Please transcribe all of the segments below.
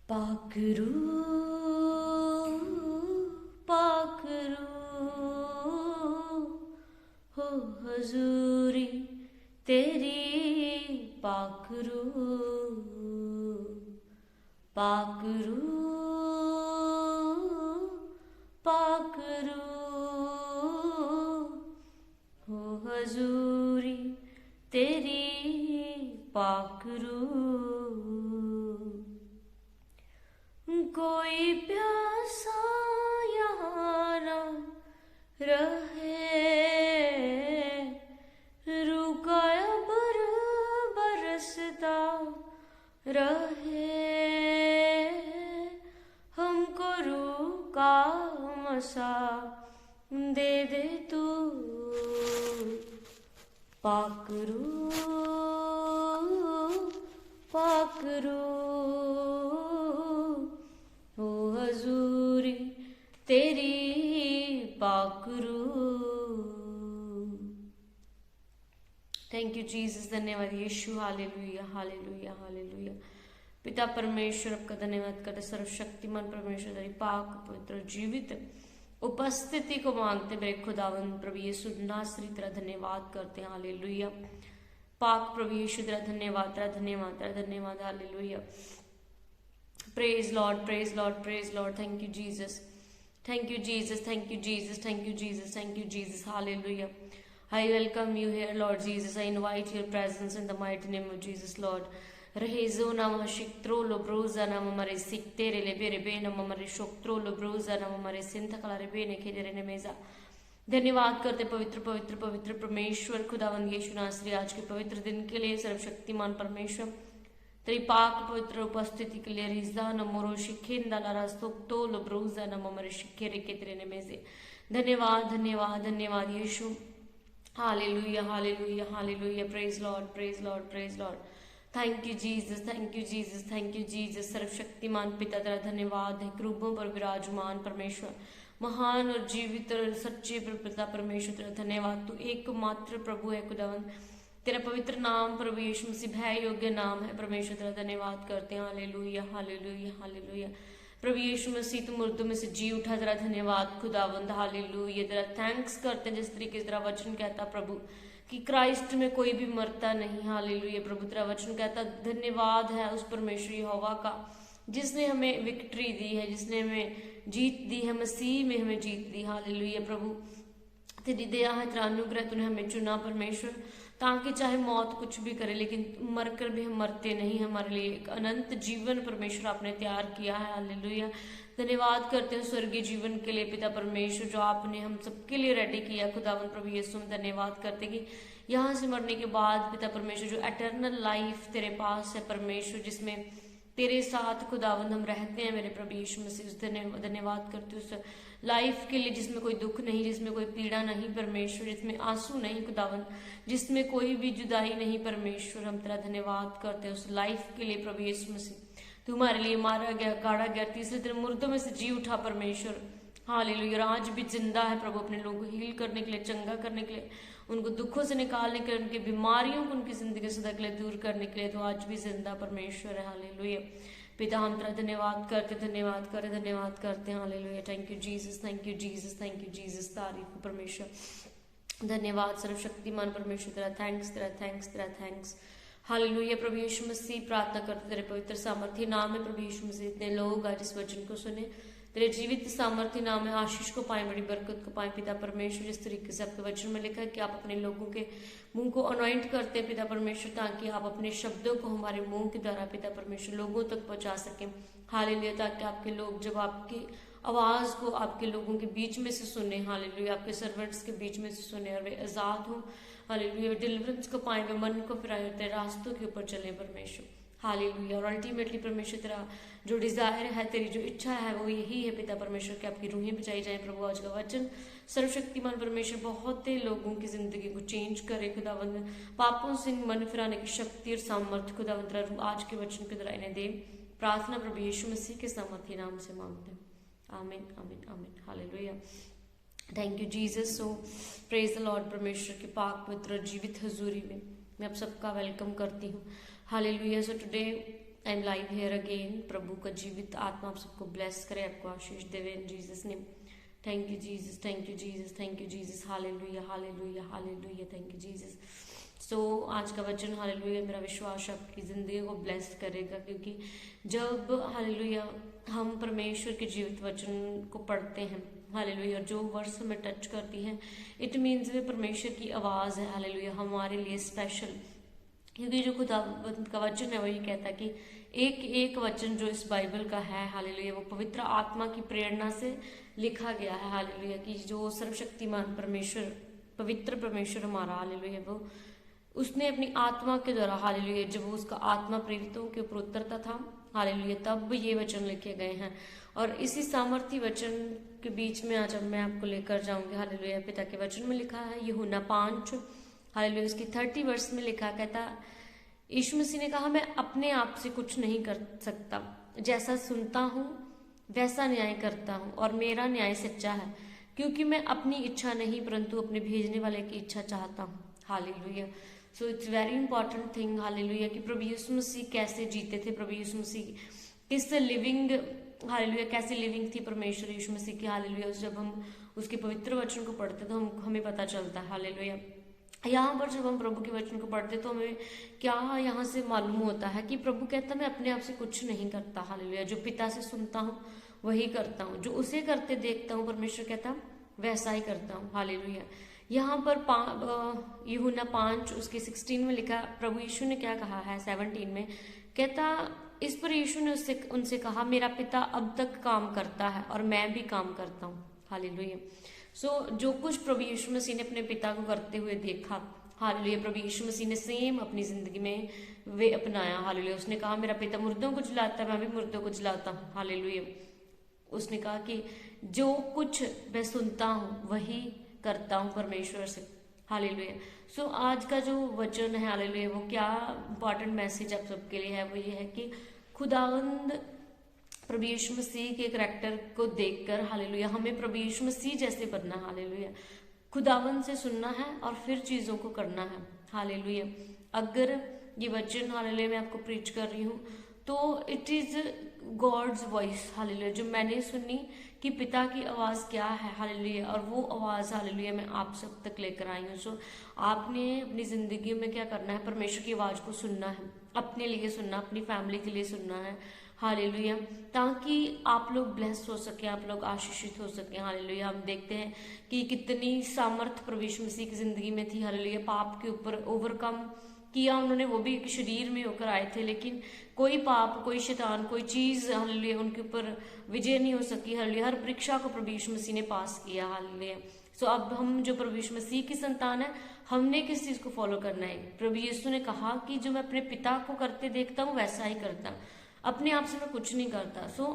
पाखरू पाखरू हो हजूरी तेरी पाखरू पाखरू पाखरू हो हजूरी तेरी पाखरू। कोई प्यासा यहाँ न रहे, रुका बरसता रहे, हमको रुका मसा दे दे तू पाखरू पाखरू हो हजूरी तेरी पाखरू। थैंक यू जीसस, धन्यवाद यीशु, हालेलुया हालेलुया हालेलुया। पिता परमेश्वर आपका धन्यवाद करते, सर्वशक्तिमान परमेश्वर तेरी पाक पवित्र जीवित उपस्थिति को मांगते मेरे खुदावंद प्रभु यीशु नासरी तेरा धन्यवाद करते हैं, हालेलुया। पाक प्रभु यीशु तेरा धन्यवाद तेरा धन्यवाद तेरा धन्यवाद, hallelujah. Praise Lord praise Lord praise Lord. Thank you Jesus, thank you Jesus, thank you Jesus, thank you Jesus, thank you Jesus, hallelujah. I welcome you here, Lord Jesus. I invite your presence in the mighty name of Jesus, Lord. Rehezo nama shiktro lo bruza nama mare siktere le bere bene mare shoktro lo bruza nama mare sinta kalare bene खेदरे ने मेजा। धन्यवाद करते पवित्र पवित्र पवित्र परमेश्वर खुदावंद यीशु नासरी आज के पवित्र दिन के लिए, सर्वशक्तिमान परमेश्वर तेरी पाक पवित्र उपस्थिति के लिए रिजा नमोरो शिखेंदा लारा सोक्तो लो ब्रूजा नम मरे शिखेरे केतरे ने मेजे। धन्यवाद धन्यवाद धन्यवाद Yeshu, hallelujah hallelujah hallelujah. Praise Lord praise Lord praise Lord. Thank you Jesus, thank you Jesus, thank you Jesus. सर्वशक्तिमान पिता तेरा धन्यवाद है, क्रूबों पर विराजमान परमेश्वर, महान और जीवित और सच्चे पिता परमेश्वर तेरा धन्यवाद। तू एकमात्र प्रभु है खुदावंद, तेरा पवित्र नाम प्रभु यीशु मसीह भय योग्य नाम है परमेश्वर तेरा धन्यवाद करते हैं, हालेलुया हालेलुया हालेलुया। प्रभु यीशु मसीह तू मुर्दों में से जी उठा, तेरा धन्यवाद खुदावंद, हालेलुया। तेरा थैंक्स करते हैं जिस तरीके से तेरा वचन कहता प्रभु कि क्राइस्ट में कोई भी मरता नहीं, हालेलुया। प्रभु तेरा वचन कहता धन्यवाद है उस परमेश्वर यहोवा का जिसने हमें विक्ट्री दी है, जिसने हमें जीत दी है, मसीह में हमें जीत दी, हालेलुया। प्रभु तेरी दया है, तेरा अनुग्रह, तूने हमें चुना परमेश्वर, ताकि चाहे मौत कुछ भी करे लेकिन मरकर भी हम मरते नहीं, हमारे लिए एक अनंत जीवन परमेश्वर आपने तैयार किया है, हालेलुया। धन्यवाद करते हैं स्वर्गीय जीवन के लिए पिता परमेश्वर जो आपने हम सबके लिए रेडी किया खुदावंद प्रभु यीशु में। धन्यवाद करते कि यहाँ से मरने के बाद पिता परमेश्वर जो एटर्नल लाइफ तेरे पास है परमेश्वर, जिसमें तेरे साथ खुदावंद हम रहते हैं मेरे प्रभु यीशु मसीह, उस धन्यवाद करते उस लाइफ के लिए जिसमें कोई दुख नहीं, जिसमें कोई पीड़ा नहीं परमेश्वर, जिसमें आंसू नहीं खुदावंद, जिसमें कोई भी जुदाई नहीं परमेश्वर। हम तेरा धन्यवाद करते हैं उस लाइफ के लिए प्रभु यीशु मसीह। तू हमारे लिए मारा गया, गाड़ा गया, तीसरे दिन मुर्दों में से जी उठा परमेश्वर, हालेलुया। आज भी जिंदा है प्रभु अपने लोगों को हील करने के लिए, चंगा करने के लिए, उनको दुखों से निकालने के लिए, उनकी बीमारियों को उनकी जिंदगी से के लिए दूर करने के लिए, तो आज भी जिंदा परमेश्वर है, हालेलुया। पिता हम तेरा धन्यवाद करते धन्यवाद करते हैं, hallelujah. Thank you Jesus, thank you Jesus, thank you Jesus. तारीफ परमेश्वर, धन्यवाद सर्वशक्तिमान परमेश्वर, तेरा थैंक्स तेरा थैंक्स तेरा थैंक्स, हालेलुया। प्रभु यीशु मसीह प्रार्थना करते तेरे पवित्र सामर्थ्य नाम है प्रभु यीशु मसीह। इतने लोग आज इस वचन को सुने, तेरे जीवित सामर्थ्य नाम है, आशीष को पाए, बड़ी बरकत को पाए पिता परमेश्वर। जिस तरीके से आपके वचन में लिखा है कि आप अपने लोगों के मुंह को अनॉइंट करते हैं पिता परमेश्वर, ताकि आप अपने शब्दों को हमारे मुंह के द्वारा पिता परमेश्वर लोगों तक पहुंचा सकें, हालेलुया। ताकि आपके लोग जब आपकी आवाज को आपके लोगों के बीच में से सुने, हालेलुया, आपके सर्वेंट्स के बीच में से सुने और वे आजाद हो, हालेलुया, डिलीवरेंस को पाए, वे मन को फिराए, तेरे रास्तों के ऊपर चले परमेश्वर, हालेलुया। और अल्टीमेटली परमेश्वर तेरा जो डिजायर है, तेरी जो इच्छा है वो यही है पिता परमेश्वर कि आपकी रूहें बचाई जाए प्रभु। आज का वचन सर्वशक्तिमान परमेश्वर बहुत ही लोगों की जिंदगी को चेंज करे खुदावंद, पापों से मन फिराने की शक्ति और सामर्थ्य खुदावंद आज के वचन के द्वारा इन्हें दे। प्रार्थना प्रभु यीशु मसीह के सामर्थ्य नाम से मांगते हैं, आमीन आमीन आमीन, hallelujah. Thank you Jesus. So praise the Lord. परमेश्वर के पाक पवित्र जीवित हजूरी में मैं आप सबका वेलकम करती हूँ, hallelujah. So today I am live here again. प्रभु का जीवित आत्मा आप सबको ब्लेस करे, आपको आशीष देवे in Jesus name. Thank you Jesus, thank you Jesus, thank you Jesus, hallelujah hallelujah hallelujah, thank you Jesus. So आज का वचन हालेलुया, मेरा विश्वास आपकी जिंदगी को ब्लेस करेगा, क्योंकि जब हालेलुया हम परमेश्वर के जीवित वचन को पढ़ते हैं हालेलुया, जो वर्ड्स हमें टच करती है, इट मीन्स वे परमेश्वर की आवाज़ है हालेलुया हमारे लिए स्पेशल। क्योंकि जो खुदा का वचन है वही कहता है कि एक एक वचन जो इस बाइबल का है हालेलुया, वो पवित्र आत्मा की प्रेरणा से लिखा गया है हालेलुया, कि जो सर्वशक्तिमान परमेश्वर, पवित्र परमेश्वर हमारा हालेलुया, वो उसने अपनी आत्मा के द्वारा हालेलुया, जब वो उसका आत्मा प्रेरितों के ऊपर उतरता था हालेलुया, तब ये वचन लिखे गए हैं। और इसी सामर्थ्य वचन के बीच में आज मैं आपको लेकर जाऊंगी हालेलुया। पिता के वचन में लिखा है यूहन्ना 5 हालेलुया, उसकी 30 वर्ष में लिखा, कहता यीशु मसीह ने कहा, मैं अपने आप से कुछ नहीं कर सकता, जैसा सुनता हूँ वैसा न्याय करता हूँ, और मेरा न्याय सच्चा है, क्योंकि मैं अपनी इच्छा नहीं परंतु अपने भेजने वाले की इच्छा चाहता हूँ hallelujah. So it's very important thing hallelujah कि प्रभु यीशु मसीह कैसे जीते थे, प्रभु यीशु मसीह किस लिविंग हालेलुया, कैसी लिविंग थी परमेश्वर यीशु मसीह की हालेलुया। जब हम उसके पवित्र वचन को पढ़ते तो हमें पता चलता है हालेलुया। यहाँ पर जब हम प्रभु के वचन को पढ़ते तो हमें क्या यहाँ से मालूम होता है कि प्रभु कहता मैं अपने आप से कुछ नहीं करता हालेलुया, जो पिता से सुनता हूँ वही करता हूँ, जो उसे करते देखता हूँ परमेश्वर कहता वैसा ही करता हूँ हालेलुया। यहाँ पर यूहन्ना 5 उसके 16 में लिखा, प्रभु यीशु ने क्या कहा है 17 में, कहता इस पर यीशु ने उनसे कहा, मेरा पिता अब तक काम करता है और मैं भी काम करता हूँ हालेलुया। सो जो कुछ प्रभु यीशु मसीह ने अपने पिता को करते हुए देखा हालेलुया, प्रभु यीशु मसीह ने सेम अपनी जिंदगी में वे अपनाया हालेलुया। उसने कहा मेरा पिता मुर्दों को जिलाता है, मैं भी मुर्दों को जिलाता हूँ हालेलुया। उसने कहा कि जो कुछ मैं सुनता हूँ वही करता हूँ परमेश्वर से हालेलुया। सो आज का जो वचन है हालेलुया, वो क्या इंपॉर्टेंट मैसेज आप सबके लिए है, वो ये है कि खुदावंद प्रभु यीशु मसीह के करैक्टर को देखकर हालेलुया हमें प्रभु यीशु मसीह जैसे बनना हालेलुया, खुदावंद से सुनना है और फिर चीजों को करना है हालेलुया। अगर ये वचन हालेलुया मैं आपको प्रीच कर रही हूँ तो it is God's voice hallelujah, जो मैंने सुनी कि पिता की आवाज क्या है हालेलुया, और वो आवाज हालेलुया मैं आप सब तक लेकर आई हूँ। सो आपने अपनी जिंदगी में क्या करना है, परमेश्वर की आवाज को सुनना है, अपने लिए सुनना, अपनी फैमिली के लिए सुनना है हालेलुया, ताकि आप लोग ब्लेस हो सके, आप लोग आशीषित हो सके हालेलुया। हम देखते हैं कि कितनी सामर्थ प्रभु यीशु मसीह की जिंदगी में थी हालेलुया, पाप के ऊपर ओवरकम किया उन्होंने, वो भी एक शरीर में होकर आए थे, लेकिन कोई पाप, कोई शैतान, कोई चीज हालेलुया उनके ऊपर विजय नहीं हो सकी हालेलुया। हर परीक्षा को प्रभु यीशु मसीह ने पास किया हालेलुया। सो अब हम जो प्रभु यीशु मसीह की संतान है, हमने किस चीज को फॉलो करना है। प्रभु यीशु ने कहा कि जो मैं अपने पिता को करते देखता हूँ वैसा ही करता, अपने आप से मैं कुछ नहीं करता। सो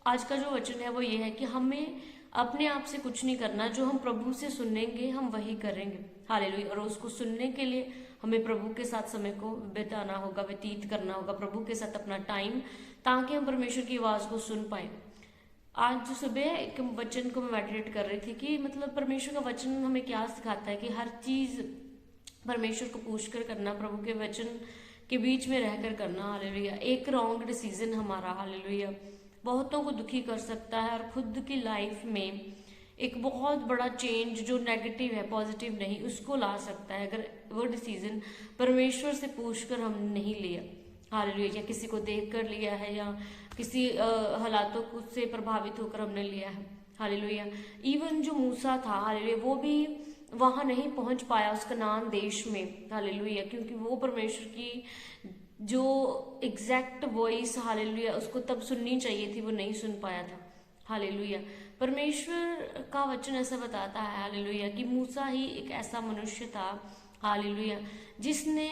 आज का जो वचन है वो ये है कि हमें अपने आप से कुछ नहीं करना, जो हम प्रभु से सुनेंगे हम वही करेंगे हालेलुया। और उसको सुनने के लिए हमें प्रभु के साथ समय को बिताना होगा, व्यतीत करना होगा प्रभु के साथ अपना टाइम, ताकि हम परमेश्वर की आवाज को सुन पाए। आज सुबह एक वचन को मैं मेडिटेट कर रही थी कि मतलब परमेश्वर का वचन हमें क्या सिखाता है कि हर चीज परमेश्वर को पूछ कर करना, प्रभु के वचन के बीच में रहकर करना हालेलुया। एक रॉन्ग डिसीजन हमारा हालेलुया बहुतों को दुखी कर सकता है और खुद की लाइफ में एक बहुत बड़ा चेंज जो नेगेटिव है, पॉजिटिव नहीं, उसको ला सकता है अगर वो डिसीजन परमेश्वर से पूछकर हम नहीं लिया हालेलुया, या किसी को देख कर लिया है या किसी हालातों से प्रभावित होकर हमने लिया है हालेलुया। इवन जो मूसा था हालेलुया, वो भी वहां नहीं पहुंच पाया उस कनान देश में हालेलुया, क्योंकि वो परमेश्वर की जो एग्जैक्ट वॉइस हालेलुया उसको तब सुननी चाहिए थी, वो नहीं सुन पाया था हालेलुया। परमेश्वर का वचन ऐसा बताता है हालेलुया कि मूसा ही एक ऐसा मनुष्य था हालेलुया जिसने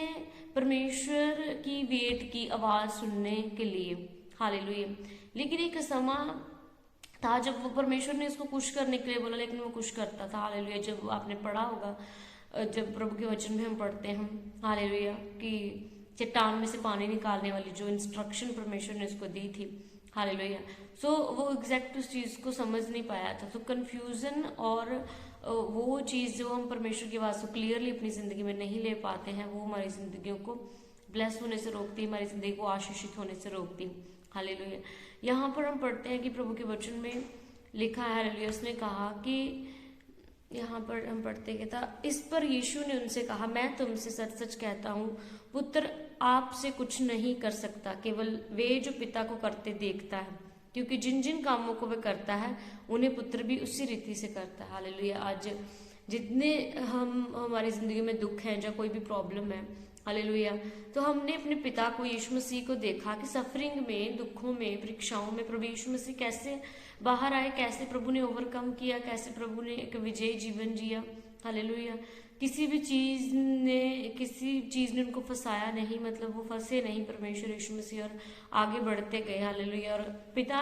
परमेश्वर की वेट की आवाज सुनने के लिए हालेलुया। लेकिन एक समा था जब वो परमेश्वर ने उसको कुछ करने के लिए बोला, लेकिन वो कुछ करता था हालेलुया। जब आपने पढ़ा होगा, जब प्रभु के वचन में हम पढ़ते हैं हालेलुया कि चट्टान में से पानी निकालने वाली जो इंस्ट्रक्शन परमेश्वर ने उसको दी थी हालेलुया, सो वो एग्जैक्ट उस चीज को समझ नहीं पाया था। तो कंफ्यूजन और वो चीज जो हम परमेश्वर की आवाज को क्लियरली अपनी जिंदगी में नहीं ले पाते हैं, वो हमारी जिंदगियों को ब्लेस होने से रोकती है, हमारी जिंदगी को आशीषित होने से रोकती है। हालेलुया। यहाँ पर हम पढ़ते हैं कि प्रभु के वचन में लिखा है, हालेलुया, उसने कहा कि यहाँ पर हम पढ़ते क्या था, इस पर यीशु ने उनसे कहा, मैं तुमसे सच सच कहता हूँ, पुत्र आपसे कुछ नहीं कर सकता, केवल वे जो पिता को करते देखता है, क्योंकि जिन जिन कामों को वह करता है उन्हें पुत्र भी उसी रीति से करता है। हालेलुया। आज जितने हमारी जिंदगी में दुख है, या कोई भी प्रॉब्लम है, हालेलुया, तो हमने अपने पिता को, यीशु मसीह को देखा कि सफरिंग में, दुखों में, परीक्षाओं में प्रभु यीशु मसीह कैसे बाहर आए, कैसे प्रभु ने ओवरकम किया, कैसे प्रभु ने एक विजयी जीवन जिया। हालेलुया। किसी चीज ने उनको फंसाया नहीं, मतलब वो फंसे नहीं परमेश्वर यीशु मसीह, और आगे बढ़ते गए। हालेलुया। और पिता,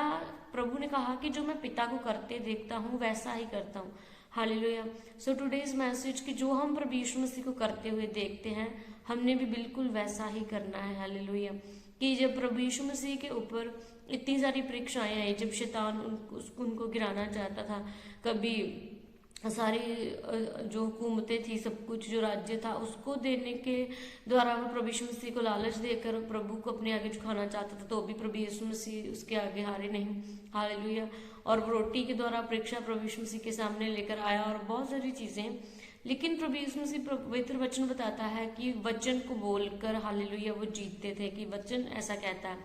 प्रभु ने कहा कि जो मैं पिता को करते देखता हूँ वैसा ही करता हूँ। हालेलुया। सो टुडेज मैसेज कि जो हम प्रभु यीशु मसीह को करते हुए देखते हैं, हमने भी बिल्कुल वैसा ही करना है। हालेलुया। कि जब प्रभु यीशु मसीह के ऊपर इतनी सारी परीक्षाएं आई, जब शैतान उनको गिराना चाहता था, कभी सारी जो हुकूमतें थी, सब कुछ जो राज्य था उसको देने के द्वारा वो प्रभु यीशु मसीह को लालच देकर प्रभु को अपने आगे झुकाना चाहता था, तो भी प्रभु यीशु मसीह उसके आगे हारे नहीं। हालेलुया। और वो रोटी के द्वारा परीक्षा प्रभु यीशु मसीह के सामने लेकर आया, और बहुत सारी चीजें। लेकिन प्रभु यीशु मसीह पवित्र वचन बताता है कि वचन को बोलकर, हालेलुया, वो जीतते थे, कि वचन ऐसा कहता है।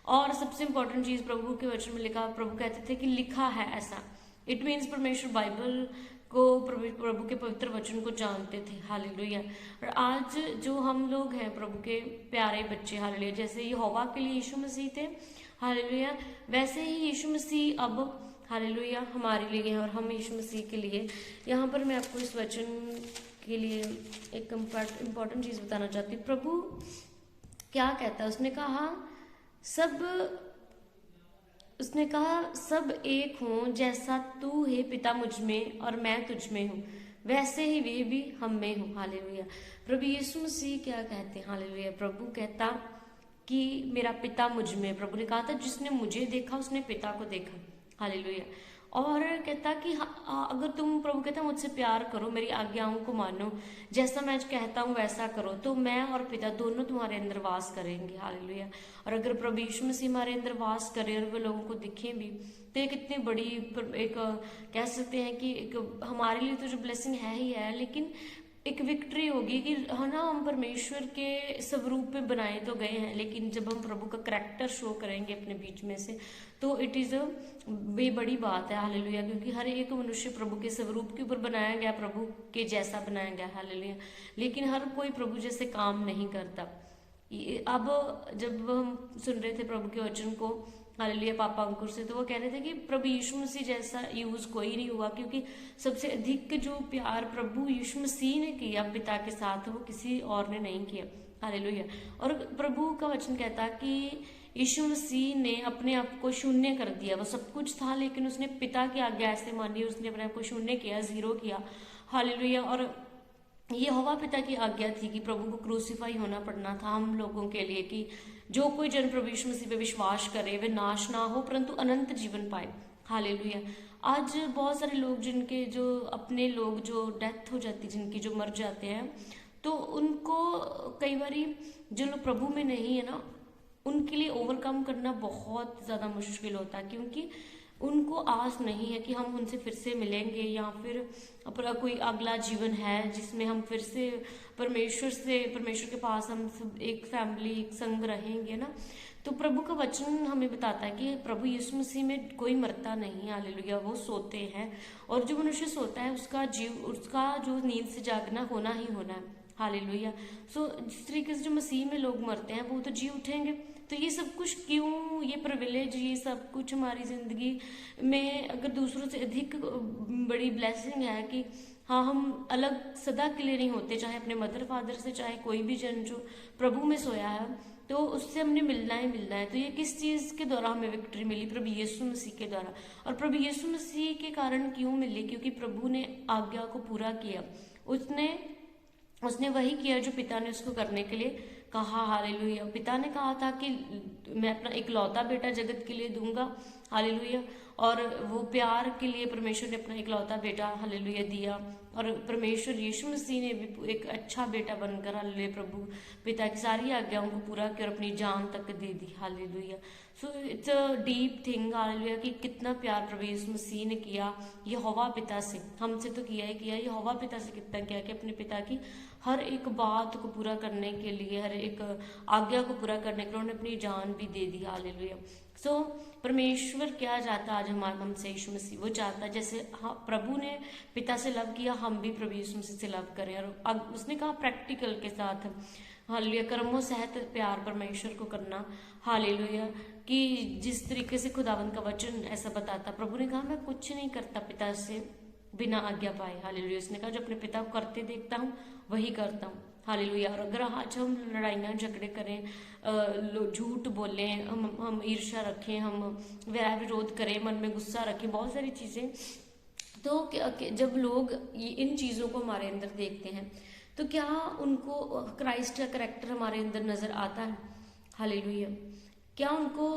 और सबसे इंपॉर्टेंट चीज प्रभु के वचन में लिखा, प्रभु कहते थे कि लिखा है ऐसा। इट मीन्स परमेश्वर बाइबल को, प्रभु के पवित्र वचन को जानते थे। हालेलुया। और आज जो हम लोग हैं प्रभु के प्यारे बच्चे, हालेलुया, जैसे यहोवा के लिए यीशु मसीह थे, हालेलुया, वैसे ही यीशु मसीह अब, हालेलुया, हमारे लिए है, और हम यीशु मसीह के लिए। यहाँ पर मैं आपको इस वचन के लिए एक इम्पॉर्टेंट चीज बताना चाहती हूँ। प्रभु क्या कहता है, उसने कहा सब एक हों, जैसा तू है पिता मुझ में और मैं तुझ में हूँ, वैसे ही वे भी हम में हूँ। हालेलुया। प्रभु यीशु मसीह क्या कहते हैं, हालेलुया, प्रभु कहता कि मेरा पिता मुझ में, प्रभु ने कहा था जिसने मुझे देखा उसने पिता को देखा। हालेलुया। और कहता कि अगर तुम, प्रभु कहता, मुझसे प्यार करो, मेरी आज्ञाओं को मानो, जैसा मैं कहता हूँ वैसा करो, तो मैं और पिता दोनों तुम्हारे अंदर वास करेंगे। हालेलुया। और अगर प्रभु यीशु मसीह हमारे अंदर वास करे और वे लोगों को दिखें भी, तो ये कितनी बड़ी एक कह सकते हैं कि एक हमारे लिए तो जो ब्लेसिंग है ही है, लेकिन एक विक्ट्री होगी कि है ना, हम परमेश्वर के स्वरूप में बनाए तो गए हैं, लेकिन जब हम प्रभु का करैक्टर शो करेंगे अपने बीच में से, तो इट इज अ वे बड़ी बात है। हालेलुया। क्योंकि हर एक मनुष्य प्रभु के स्वरूप के ऊपर बनाया गया, प्रभु के जैसा बनाया गया। हालेलुया। लेकिन हर कोई प्रभु जैसे काम नहीं करता। अब जब हम सुन रहे थे प्रभु के वचन को, हालेलुया, पापा अंकुर से, तो वो कह रहे थे कि प्रभु यीशु मसीह जैसा यूज कोई नहीं हुआ, क्योंकि सबसे अधिक जो प्यार प्रभु यीशु मसीह ने किया पिता के साथ, वो किसी और ने नहीं किया। हालेलुया। और प्रभु का वचन कहता कि यीशु मसीह ने अपने आप को शून्य कर दिया। वो सब कुछ था, लेकिन उसने पिता की आज्ञा ऐसे मानी, उसने अपने आप को शून्य किया, जीरो किया। हालेलुया। और ये यहोवा पिता की आज्ञा थी कि प्रभु को क्रूसीफाई होना पड़ना था हम लोगों के लिए, कि जो कोई जन प्रभु यीशु मसीह पे विश्वास करे वे नाश ना हो परंतु अनंत जीवन पाए। हालेलुया। आज बहुत सारे लोग, जिनके जो अपने लोग जो डेथ हो जाती, जिनकी जो मर जाते हैं, तो उनको कई बारी जो लोग प्रभु में नहीं है ना, उनके लिए ओवरकम करना बहुत ज्यादा मुश्किल होता है, क्योंकि उनको आस नहीं है कि हम उनसे फिर से मिलेंगे, या फिर अपना कोई अगला जीवन है जिसमें हम फिर से परमेश्वर के पास हम सब एक फैमिली, एक संग रहेंगे ना। तो प्रभु का वचन हमें बताता है कि प्रभु यीशु मसीह में कोई मरता नहीं। हालेलुया। वो सोते हैं, और जो मनुष्य सोता है उसका जो नींद से जागना होना ही होना है। हालेलुया। सो जिस तरीके से जो मसीह में लोग मरते हैं वो तो जी उठेंगे। तो ये सब कुछ क्यों, ये प्रिविलेज, ये सब कुछ हमारी जिंदगी में अगर दूसरों से अधिक बड़ी ब्लेसिंग है कि हाँ, हम अलग सदा के लिए नहीं होते, चाहे अपने मदर फादर से, चाहे कोई भी जन जो प्रभु में सोया है, तो उससे हमने मिलना ही मिलना है। तो ये किस चीज के द्वारा हमें विक्ट्री मिली? प्रभु यीशु मसीह के द्वारा। और प्रभु यीशु मसीह के कारण क्यों मिली? क्योंकि प्रभु ने आज्ञा को पूरा किया। उसने वही किया जो पिता ने उसको करने के लिए कहा। हालेलुया। पिता ने कहा था कि मैं अपना इकलौता बेटा जगत के लिए दूंगा। हालेलुया। और वो प्यार के लिए परमेश्वर ने अपना इकलौता बेटा, हालेलुया, दिया और परमेश्वर यीशु मसीह ने भी एक अच्छा बेटा बनकर हालेलुया प्रभु पिता की सारी आज्ञाओं को पूरा किया और अपनी जान तक दे दी hallelujah. So it's a deep thing hallelujah कि कितना प्यार प्रभु यीशु मसीह ने किया यहोवा पिता से, हमसे तो किया ही किया, यहोवा पिता से कितना किया कि अपने पिता की हर एक बात को पूरा करने के लिए, हर एक आज्ञा को पूरा करने के लिए उन्होंने अपनी जान भी दे दी हालेलुया। सो परमेश्वर क्या चाहता आज हमारे हमसे यीशु मसीह, वो चाहता जैसे प्रभु ने पिता से लव किया हम भी प्रभु यीशु मसीह से लव करें। और अब उसने कहा प्रैक्टिकल के साथ हालेलुया कर्मों सहित प्यार परमेश्वर को करना हालेलुया, कि जिस तरीके से खुदावंद का वचन ऐसा बताता। प्रभु ने कहा मैं कुछ नहीं करता पिता से बिना आज्ञा पाए हालेलुया। उसने कहा जो अपने पिता को करते देखता हूँ वही करता हूँ हालेलुया। और अगर आज हम लड़ाइयाँ झगड़े करें, झूठ बोलें, हम ईर्ष्या रखें, हम वैर विरोध करें, मन में गुस्सा रखें, बहुत सारी चीज़ें, तो जब लोग इन चीज़ों को हमारे अंदर देखते हैं तो क्या उनको क्राइस्ट का करैक्टर हमारे अंदर नजर आता है हालेलुया? क्या उनको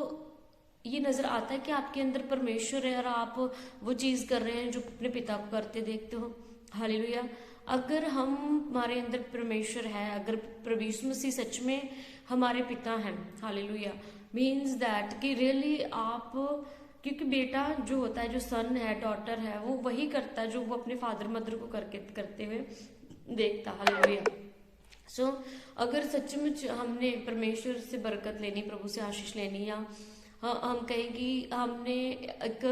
ये नजर आता है कि आपके अंदर परमेश्वर है और आप वो चीज़ कर रहे हैं जो अपने पिता को करते देखते हो हालेलुया? अगर हमारे अंदर परमेश्वर है, अगर प्रभु यीशु मसीह सच में हमारे पिता हैं हालेलुया, मीन्स दैट कि रियली आप, क्योंकि बेटा जो होता है, जो सन है, डॉटर है, वो वही करता है जो वो अपने फादर मदर को करते हुए देखता हालेलुया। सो अगर सचमुच हमने परमेश्वर से बरकत लेनी, प्रभु से आशीष लेनी, या हम कहें कि हमने एक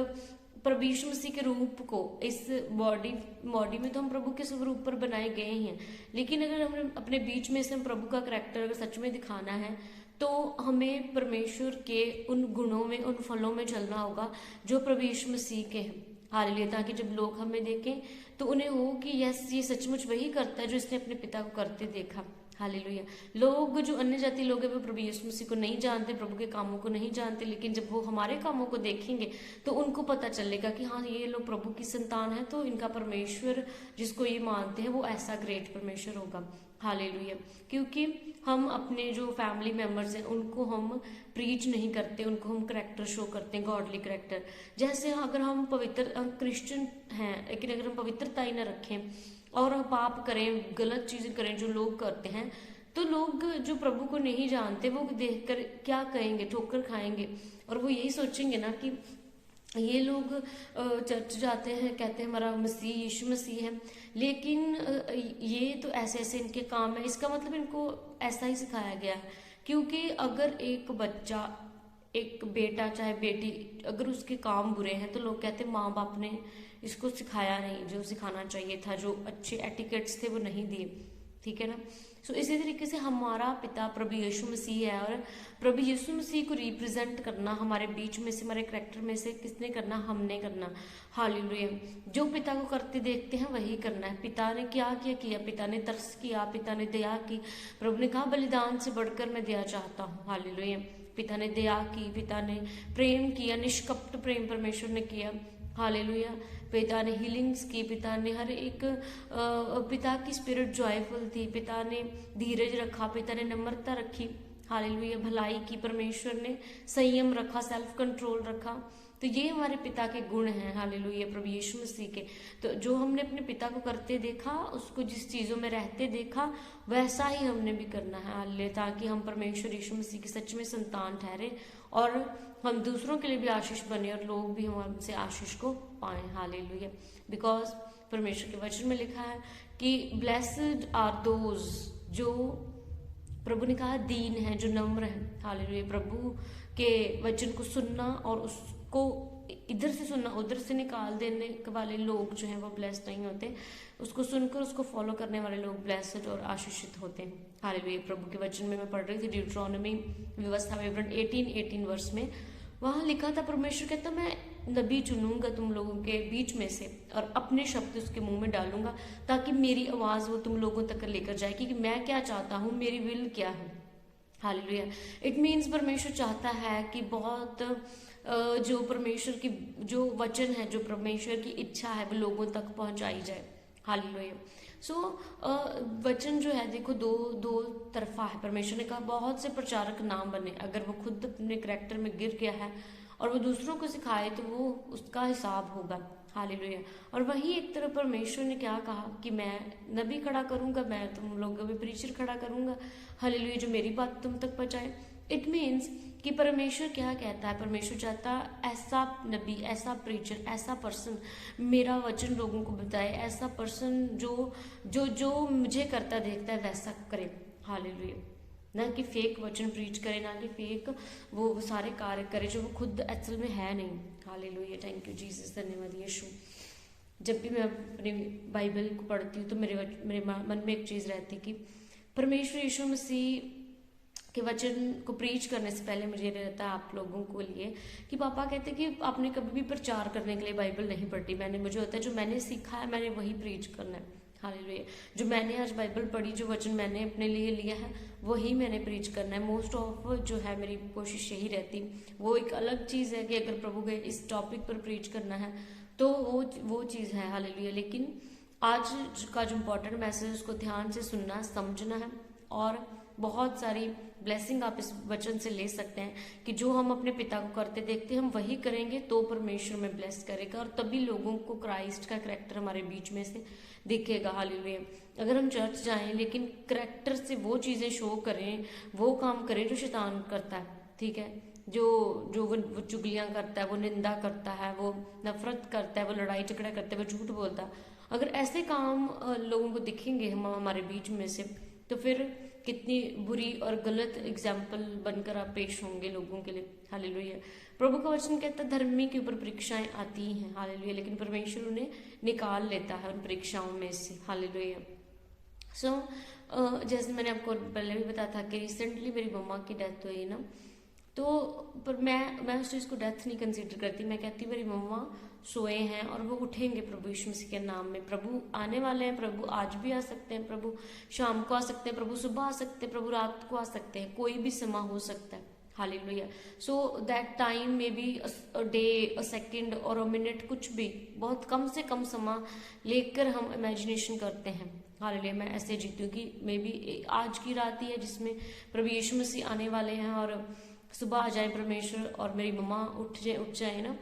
प्रभु यीशु मसीह के रूप को इस बॉडी में तो हम प्रभु के स्वरूप पर बनाए गए हैं, लेकिन अगर हमें अपने बीच में से हम प्रभु का करैक्टर अगर सच में दिखाना है तो हमें परमेश्वर के उन गुणों में, उन फलों में चलना होगा जो प्रभु यीशु मसीह के हैं हालेलुया, ताकि जब लोग हमें देखें तो उन्हें हो कि यस ये सचमुच वही करता है जो इसने अपने पिता को करते देखा हालेलुया। लोग जो अन्य जाति लोग हैं वो प्रभु यीशु मसीह को नहीं जानते, प्रभु के कामों को नहीं जानते, लेकिन जब वो हमारे कामों को देखेंगे तो उनको पता चलेगा कि हाँ ये लोग प्रभु की संतान है, तो इनका परमेश्वर जिसको ये मानते हैं वो ऐसा ग्रेट परमेश्वर होगा हालेलुया। क्योंकि हम अपने जो फैमिली मेंबर्स हैं उनको हम प्रीच नहीं करते, उनको हम करैक्टर शो करते हैं, गॉडली करैक्टर। जैसे अगर हम क्रिश्चियन हैं लेकिन अगर हम पवित्रता ही न रखें और पाप करें, गलत चीजें करें जो लोग करते हैं, तो लोग जो प्रभु को नहीं जानते वो देखकर क्या कहेंगे, ठोकर खाएंगे, और वो यही सोचेंगे ना कि ये लोग चर्च जाते हैं, कहते हैं हमारा मसीह यीशु मसीह है, लेकिन ये तो ऐसे ऐसे इनके काम है। इसका मतलब इनको ऐसा ही सिखाया गया है। क्योंकि अगर एक बच्चा, एक बेटा चाहे बेटी, अगर उसके काम बुरे हैं तो लोग कहते हैं माँ बाप ने इसको सिखाया नहीं, जो सिखाना चाहिए था, जो अच्छे एटिकेट्स थे वो नहीं दिए, ठीक है ना। सो इसी तरीके से हमारा पिता प्रभु यीशु मसीह है, और प्रभु यीशु मसीह को रिप्रेजेंट करना हमारे बीच में से, हमारे करैक्टर में से किसने करना? हमने करना हालेलुया। जो पिता को करते देखते हैं वही करना है। पिता ने क्या किया? पिता ने तरस किया, पिता ने दया की। प्रभु ने कहा बलिदान से बढ़कर मैं दया चाहता हूँ हालेलुया। पिता ने दया की, पिता ने प्रेम किया, निष्कपट प्रेम परमेश्वर ने किया हालेलुया। पिता ने हीलिंग्स की, पिता ने हर एक पिता की स्पिरिट जॉयफुल थी, पिता ने धीरज रखा, पिता ने नम्रता रखी हालेलुया, भलाई की, परमेश्वर ने संयम रखा, सेल्फ कंट्रोल रखा। तो ये हमारे पिता के गुण हैं हालेलुया, प्रभु यीशु मसीह के। तो जो हमने अपने पिता को करते देखा, उसको जिस चीजों में रहते देखा, वैसा ही हमने भी करना है हालेलुया, ताकि हम परमेश्वर यीशु मसीह की सच में संतान ठहरे और हम दूसरों के लिए भी आशीष बने और लोग भी हमसे आशीष को पाएं हालेलुया। बिकॉज परमेश्वर के वचन में लिखा है कि ब्लेस्ड आर दोज, जो प्रभु ने कहा दीन है, जो नम्र है हालेलुया। प्रभु के वचन को सुनना और उसको इधर से सुनना उधर से निकाल देने वाले लोग जो हैं वो ब्लेस्ड नहीं होते, उसको सुनकर उसको फॉलो करने वाले लोग ब्लेस्ड और आशीषित होते हैं हालेलुया। प्रभु के वचन में मैं पढ़ रही थी ड्यूट्रॉनमी व्यवस्था विवरण 18 वर्ष में, वहां लिखा था परमेश्वर कहता मैं नबी चुनूंगा तुम लोगों के बीच में से और अपने शब्द उसके मुंह में डालूंगा ताकि मेरी आवाज वो तुम लोगों तक लेकर जाए कि मैं क्या चाहता हूँ, मेरी विल क्या है हालेलुया। इट मीन्स परमेश्वर चाहता है कि बहुत जो परमेश्वर की जो वचन है, जो परमेश्वर की इच्छा है वो लोगों तक पहुंचाई जाए हालेलुया। सो वचन जो है देखो दो तरफा है। परमेश्वर ने कहा बहुत से प्रचारक नाम बने, अगर वो खुद अपने करैक्टर में गिर गया है और वो दूसरों को सिखाए तो वो उसका हिसाब होगा हालेलुया। और वही एक तरफ परमेश्वर ने क्या कहा कि मैं नबी खड़ा करूंगा, मैं तुम लोगों में प्रीचर खड़ा करूंगा, हालेलुया, जो मेरी बात तुम तक पहुंचाए। इट मीन्स कि परमेश्वर क्या कहता है, परमेश्वर चाहता ऐसा नबी, ऐसा प्रीचर, ऐसा पर्सन मेरा वचन लोगों को बताए, ऐसा पर्सन जो जो जो मुझे करता देखता है वैसा करे, हालेलुया। ना कि फेक वचन प्रीच करे, ना कि फेक वो सारे कार्य करे जो वो खुद असल में है नहीं। हालेलुया, थैंक यू जीसस, धन्यवाद यीशु। जब भी मैं अपनी बाइबल को पढ़ती हूँ तो मेरे मन में एक चीज़ रहती कि परमेश्वर यीशु मसीह के वचन को प्रीच करने से पहले मुझे रहता है आप लोगों को लिए कि पापा कहते कि आपने कभी भी प्रचार करने के लिए बाइबल नहीं पढ़ी। मुझे होता है जो मैंने सीखा है मैंने वही प्रीच करना है, हालेलुया। जो मैंने आज बाइबल पढ़ी, जो वचन मैंने अपने लिए लिया है वही मैंने प्रीच करना है। मोस्ट ऑफ जो है मेरी कोशिश यही रहती। वो एक अलग चीज़ है कि अगर प्रभु के इस टॉपिक पर प्रीच करना है तो वो चीज़ है, हालेलुया। लेकिन आज का जो इम्पोर्टेंट मैसेज उसको ध्यान से सुनना, समझना है और बहुत सारी ब्लेसिंग आप इस वचन से ले सकते हैं कि जो हम अपने पिता को करते देखते हैं हम वही करेंगे तो परमेश्वर में ब्लेस करेगा और तभी लोगों को क्राइस्ट का करैक्टर हमारे बीच में से दिखेगा, हालेलुया। अगर हम चर्च जाएं लेकिन करैक्टर से वो चीज़ें शो करें, वो काम करें जो शैतान करता है, ठीक है, जो जो वो चुगलियाँ करता है, वो निंदा करता है, वो नफरत करता है, वो लड़ाई झगड़ा करता है, वो झूठ बोलता है, अगर ऐसे काम लोगों को दिखेंगे हम हमारे बीच में से तो फिर कितनी बुरी और गलत एग्जाम्पल बनकर आप पेश होंगे लोगों के लिए, हालेलुया। प्रभु का वचन कहता है धर्मी के ऊपर परीक्षाएं आती हैं, हालेलुया, लेकिन परमेश्वर उन्हें निकाल लेता है उन परीक्षाओं में से, हालेलुया। सो जैसे मैंने आपको पहले भी बताया था कि रिसेंटली मेरी मम्मा की डेथ हुई ना, तो पर मैं उस चीज़ को डेथ नहीं कंसीडर करती। मैं कहती मेरी मम्मा सोए हैं और वो उठेंगे प्रभु यीशु मसीह के नाम में। प्रभु आने वाले हैं, प्रभु आज भी आ सकते हैं, प्रभु शाम को आ सकते हैं, प्रभु सुबह आ सकते हैं, प्रभु रात को आ सकते हैं, कोई भी समय हो सकता है, hallelujah. So that time may be a day, a second और अ मिनट, कुछ भी बहुत कम से कम समय लेकर हम इमेजिनेशन करते हैं, हालेलुया। मैं ऐसे जीती हूँ कि मे बी आज की रात ही है जिसमें प्रभु यीशु मसीह आने वाले हैं और सुबह आ जाए परमेश्वर और मेरी मम्मा उठ जाए ना,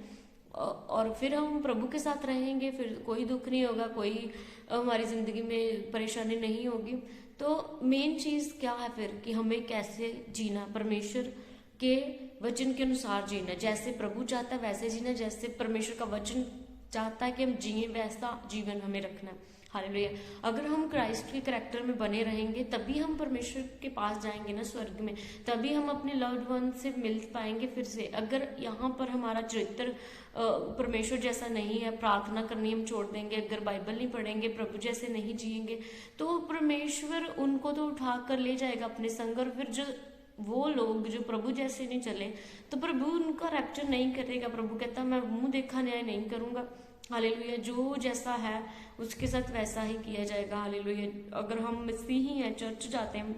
और फिर हम प्रभु के साथ रहेंगे, फिर कोई दुख नहीं होगा, कोई हमारी जिंदगी में परेशानी नहीं होगी। तो मेन चीज़ क्या है फिर कि हमें कैसे जीना, परमेश्वर के वचन के अनुसार जीना, जैसे प्रभु चाहता है वैसे जीना, जैसे परमेश्वर का वचन चाहता है कि हम जिए वैसा जीवन हमें रखना है, हालेलुया। अगर हम क्राइस्ट के करैक्टर में बने रहेंगे तभी हम परमेश्वर के पास जाएंगे ना स्वर्ग में, तभी हम अपने लव्ड वन से मिल पाएंगे फिर से। अगर यहाँ पर हमारा चरित्र परमेश्वर जैसा नहीं है, प्रार्थना करनी हम छोड़ देंगे, अगर बाइबल नहीं पढ़ेंगे, प्रभु जैसे नहीं जिएंगे, तो परमेश्वर उनको तो उठा कर ले जाएगा अपने संग। और फिर जो वो लोग जो प्रभु जैसे नहीं चले तो प्रभु उनका रैप्चर नहीं करेगा। प्रभु कहता मैं मुंह देखा न्याय नहीं करूंगा, हालेलुया। जो जैसा है उसके साथ वैसा ही किया जाएगा, हालेलुया। अगर हम मसीही ही हैं, चर्च जाते हैं,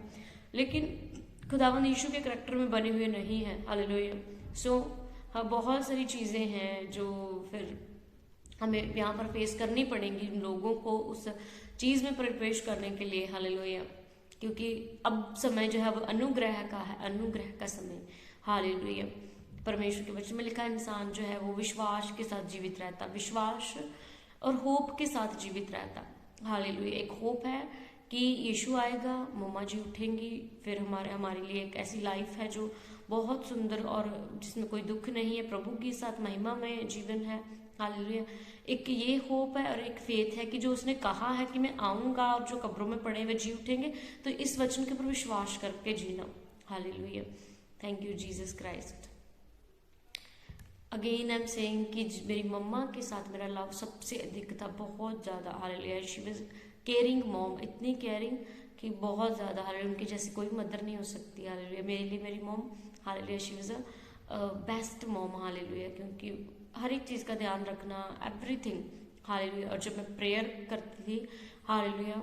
लेकिन खुदावंद यीशु के करैक्टर में बने हुए नहीं हैं, हालेलुया। सो हाँ, बहुत सारी चीज़ें हैं जो फिर हमें यहाँ पर फेस करनी पड़ेंगी लोगों को उस चीज़ में प्रवेश करने के लिए, हालेलुया। क्योंकि अब समय जो है वो अनुग्रह का है, अनुग्रह का समय, हालेलुया। परमेश्वर के वचन में लिखा इंसान जो है वो विश्वास के साथ जीवित रहता, विश्वास और होप के साथ जीवित रहता, हालेलुया। एक होप है कि यीशु आएगा, मम्मा जी उठेंगी, फिर हमारे लिए एक ऐसी लाइफ है जो बहुत सुंदर और जिसमें कोई दुख नहीं है, प्रभु के साथ महिमा में जीवन है, हालेलुया। एक ये होप है और एक फेथ है कि जो उसने कहा है कि मैं आऊंगा और जो कब्रों में पड़े हुए जी उठेंगे, तो इस वचन के ऊपर विश्वास करके जीना, hallelujah. Thank you Jesus Christ. Again I am saying कि मेरी मम्मा के साथ मेरा लव सबसे अधिक था, बहुत ज़्यादा, hallelujah. She was caring mom, इतनी केयरिंग कि बहुत ज़्यादा, हालेलुया। उनकी जैसी कोई मदर नहीं हो सकती, हालेलुया। मेरे लिए मेरी mom, hallelujah, she was a best mom, hallelujah. क्योंकि हर एक चीज़ का ध्यान रखना, एवरीथिंग, हालेलुया। और जब मैं प्रेयर करती थी, हालेलुया,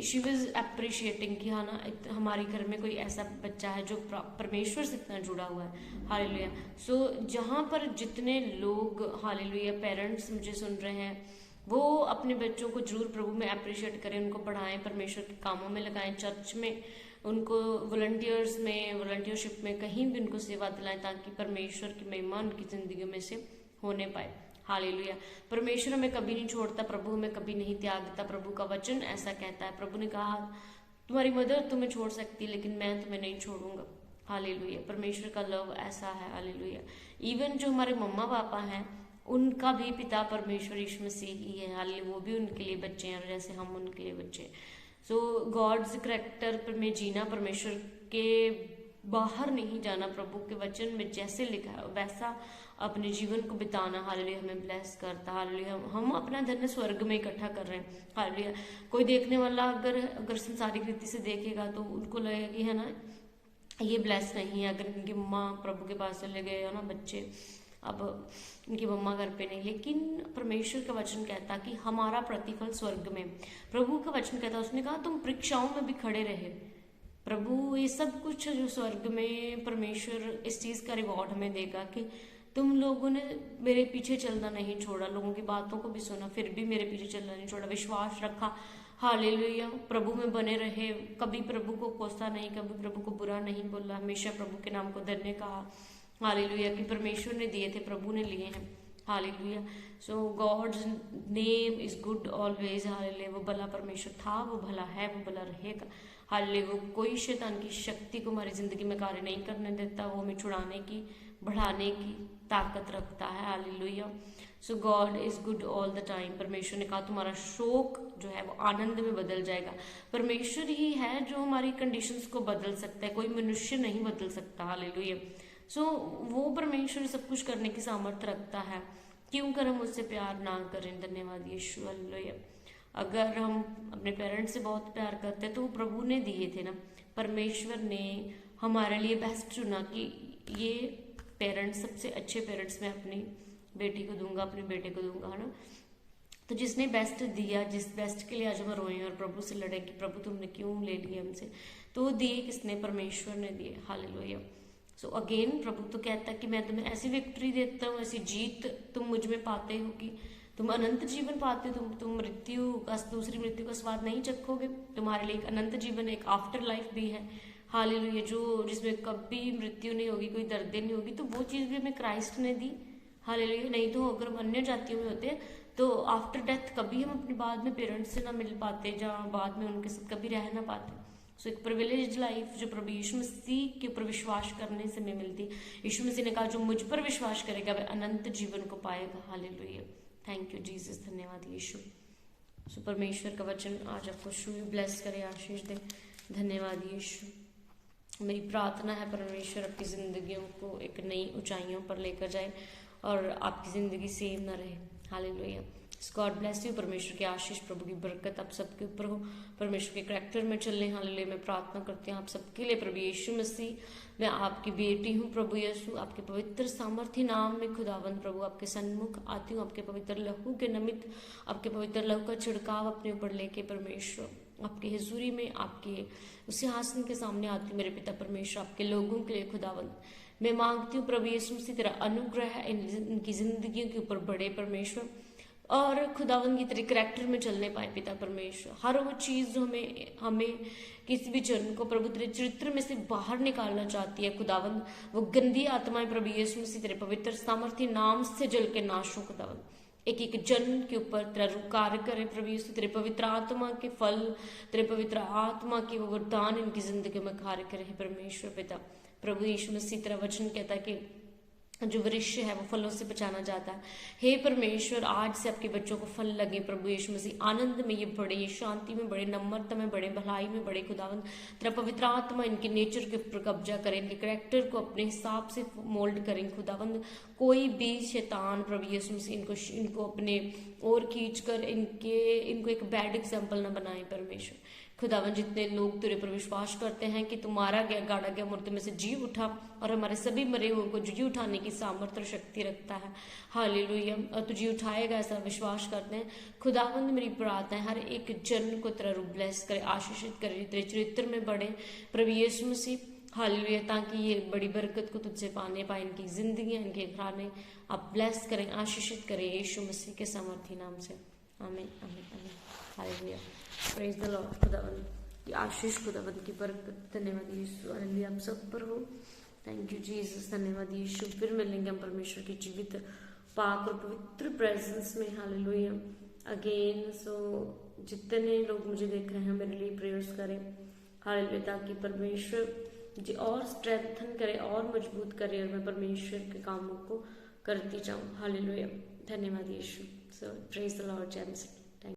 शी वाज अप्रिशिएटिंग कि हाँ ना हमारे घर में कोई ऐसा बच्चा है जो परमेश्वर से इतना जुड़ा हुआ है, हालेलुया। सो जहाँ पर जितने लोग, हालेलुया, पेरेंट्स मुझे सुन रहे हैं, वो अपने बच्चों को जरूर प्रभु में अप्रिशिएट करें, उनको पढ़ाएं, परमेश्वर के कामों में लगाएं, चर्च में उनको वॉलंटियर्स में, वॉलंटियरशिप में कहीं भी उनको सेवा दिलाएं, ताकि परमेश्वर की महिमा उनकी जिंदगी में से होने पाए, हालेलुया। परमेश्वर हमें कभी नहीं छोड़ता, प्रभु हमें कभी नहीं त्यागता। प्रभु का वचन ऐसा कहता है। प्रभु ने कहा तुम्हारी मदर तुम्हें छोड़ सकती लेकिन मैं तुम्हें नहीं छोड़ूंगा। हालेलुया। परमेश्वर का लव ऐसा है। हालेलुया। इवन जो हमारे मम्मा पापा हैं उनका भी पिता परमेश्वर यीशु मसीह ही है। हालेलुया। वो भी उनके लिए बच्चे हैं और जैसे हम उनके लिए बच्चे। सो गॉड्स करैक्टर पर में जीना, परमेश्वर के बाहर नहीं जाना, प्रभु के वचन में जैसे लिखा है वैसा अपने जीवन को बिताना, हालेलुया, हमें ब्लेस करता। हालेलुया। हम अपना धन स्वर्ग में इकट्ठा कर रहे हैं। हालेलुया। कोई देखने वाला अगर संसारिक रीति से देखेगा तो उनको लगेगा कि है ना ये ब्लेस नहीं है। अगर इनकी मम्मा प्रभु के पास चले गए ना बच्चे, अब इनकी मम्मा घर पे नहीं, लेकिन परमेश्वर का वचन कहता कि हमारा प्रतिफल स्वर्ग में। प्रभु का वचन कहता, उसने कहा तुम परीक्षाओं में भी खड़े रहे। प्रभु ये सब कुछ जो स्वर्ग में परमेश्वर इस चीज का रिवॉर्ड हमें देगा कि तुम लोगों ने मेरे पीछे चलना नहीं छोड़ा, लोगों की बातों को भी सुना फिर भी मेरे पीछे चलना नहीं छोड़ा, विश्वास रखा। हालेलुया। प्रभु में बने रहे, कभी प्रभु को कोसा नहीं, कभी प्रभु को बुरा नहीं बोला, हमेशा प्रभु के नाम को धन्य कहा। हालेलुया। कि परमेश्वर ने दिए थे प्रभु ने लिए हैं। Hallelujah. So God's name is good always. Hallelujah. वो भला परमेश्वर था, वो भला है, वो भला रहेगा। हालेलुया। वो कोई शैतान की शक्ति को हमारी जिंदगी में कार्य नहीं करने देता। वो हमें छुड़ाने की, बढ़ाने की ताकत रखता है। Hallelujah. So God is good all the time. परमेश्वर ने कहा तुम्हारा शोक जो है वो आनंद में बदल जाएगा। परमेश्वर ही है जो हमारी कंडीशंस को बदल सकता है, कोई मनुष्य नहीं बदल सकता। हालेलुया। सो वो परमेश्वर सब कुछ करने की सामर्थ्य रखता है। क्यों कर हम उससे प्यार ना करें। धन्यवाद यीशु। हालेलुया। अगर हम अपने पेरेंट्स से बहुत प्यार करते हैं तो वो प्रभु ने दिए थे ना, परमेश्वर ने हमारे लिए बेस्ट चुना कि ये पेरेंट्स सबसे अच्छे पेरेंट्स मैं अपनी बेटी को दूंगा, अपने बेटे को दूंगा, है ना। तो जिसने बेस्ट दिया, जिस बेस्ट के लिए आज हम रोए और प्रभु से लड़े कि प्रभु तुमने क्यों ले लिए हमसे, तो दिए किसने, परमेश्वर ने दिए। हालेलुया। सो अगेन प्रभु तो कहता है कि मैं तुम्हें ऐसी विक्ट्री देता हूँ, ऐसी जीत तुम मुझ में पाते हो कि तुम अनंत जीवन पाते हो। तुम मृत्यु का, दूसरी मृत्यु का स्वाद नहीं चखोगे। तुम्हारे लिए एक अनंत जीवन, एक आफ्टर लाइफ भी है। हालेलुया। जो जिसमें कभी मृत्यु नहीं होगी, कोई दर्द नहीं होगी, तो वो चीज भी हमें क्राइस्ट ने दी। हालेलुया। नहीं तो अगर हम अन्य जातियों में होते तो आफ्टर डेथ कभी हम अपने बाद में पेरेंट्स से ना मिल पाते, जहाँ बाद में उनके साथ कभी रह ना पाते। सो एक प्रिविलेज लाइफ जो प्रभु यीशु मसीह के ऊपर विश्वास करने से हमें मिलती। यीशु मसीह ने कहा जो मुझ पर विश्वास करेगा वह अनंत जीवन को पाएगा। हालेलुया। Thank you Jesus. धन्यवाद यीशु। सो परमेश्वर का वचन आज आपको ब्लेस करे, आशीष दे। धन्यवाद यीशु। मेरी प्रार्थना है परमेश्वर आपकी जिंदगियों को एक नई ऊंचाइयों पर लेकर जाए और आपकी जिंदगी सेम ना रहे। हालेलुया। God bless you. परमेश्वर की आशीष, प्रभु की बरकत आप सबके ऊपर हो। परमेश्वर के करैक्टर में चलने। हालेलुया। मैं प्रार्थना करती हूँ आप सबके लिए। प्रभु यीशु मसीह, मैं आपकी बेटी हूँ प्रभु यीशु, आपके पवित्र सामर्थ्य नाम में खुदावंद प्रभु आपके सन्मुख आती हूँ। आपके पवित्र लहू के निमित्त, आपके पवित्र लहू का छिड़काव अपने ऊपर लेके परमेश्वर आपके हुजूरी में, आपके उस सिंहासन के सामने आती हूँ। मेरे पिता परमेश्वर आपके लोगों के लिए खुदावंद मैं मांगती हूँ प्रभु यीशु मसीह तेरा अनुग्रह इनकी जिंदगियों के ऊपर बढ़े परमेश्वर, और खुदावन की तेरे करैक्टर में चलने पाए पिता परमेश्वर। हर वो चीज जो हमें किसी भी जन को प्रभु तेरे चरित्र में से बाहर निकालना चाहती है खुदावन, वो गंदी आत्माएं प्रभु यीशु मसीह तेरे पवित्र सामर्थ्य नाम से जल के नाश हो खुदावन। एक एक जन के ऊपर तेरा कार्य करे प्रभु यीशु, तेरे पवित्र आत्मा के फल, तेरे पवित्र आत्मा के वो वरदान इनकी जिंदगी में कार्य करे परमेश्वर पिता। प्रभु यीशु मसीह तेरा वचन कहता है कि जो वृक्ष है वो फलों से पहचाना जाता है। हे परमेश्वर, आज से आपके बच्चों को फल लगे प्रभु यीशु मसीह, आनंद में ये बड़े, ये शांति में बड़े, नम्रता में बड़े, भलाई में बड़े खुदावन। तेरा पवित्र आत्मा इनके नेचर के ऊपर कब्जा करें, इनके करैक्टर को अपने हिसाब से मोल्ड करें खुदावन। कोई भी शैतान प्रभु यीशु मसीह इनको अपने और खींच कर इनको एक बैड एग्जाम्पल न बनाए परमेश्वर खुदावन। जितने लोग तेरे पर विश्वास करते हैं कि तुम्हारा गया गाड़ा गया मूर्ति में से जी उठा और हमारे सभी मरे हुए को जी उठाने की सामर्थ्य और शक्ति रखता है। हालेलुया। और तू जी उठाएगा ऐसा विश्वास करते हैं खुदावंद। मेरी प्रार्थना है हर एक जन को तेरा रूप ब्लेस करे, आशीषित करे, तेरे चरित्र में बढ़े प्रभु यीशु मसीह। हालेलुया। ताकि ये बड़ी बरकत को तुझसे पाने पाए, इनकी जिंदगी, इनके घराने आप ब्लेस करें, आशीषित करें यीशु मसीह के सामर्थ्य नाम से। आमीन आमीन आमीन। हालेलुया। Praise the Lord. खुदावंद की आशीष, खुदावंद की बरकत। धन्यवाद यीशु। हालेलुया। हम सब पर हो। Thank you Jesus. धन्यवाद यीशु। फिर मिलेंगे हम परमेश्वर के जीवित पाक और पवित्र प्रेजेंस में। हालेलुया। अगेन सो जितने लोग मुझे देख रहे हैं मेरे लिए प्रेयर्स करें, हालेलुया, ताकि परमेश्वर मुझे और स्ट्रेंथन करे और मजबूत करे और मैं परमेश्वर के कामों को करती जाऊं। हालेलुया। धन्यवाद यीशु। सो प्रेज द लॉर्ड। जय मसीह।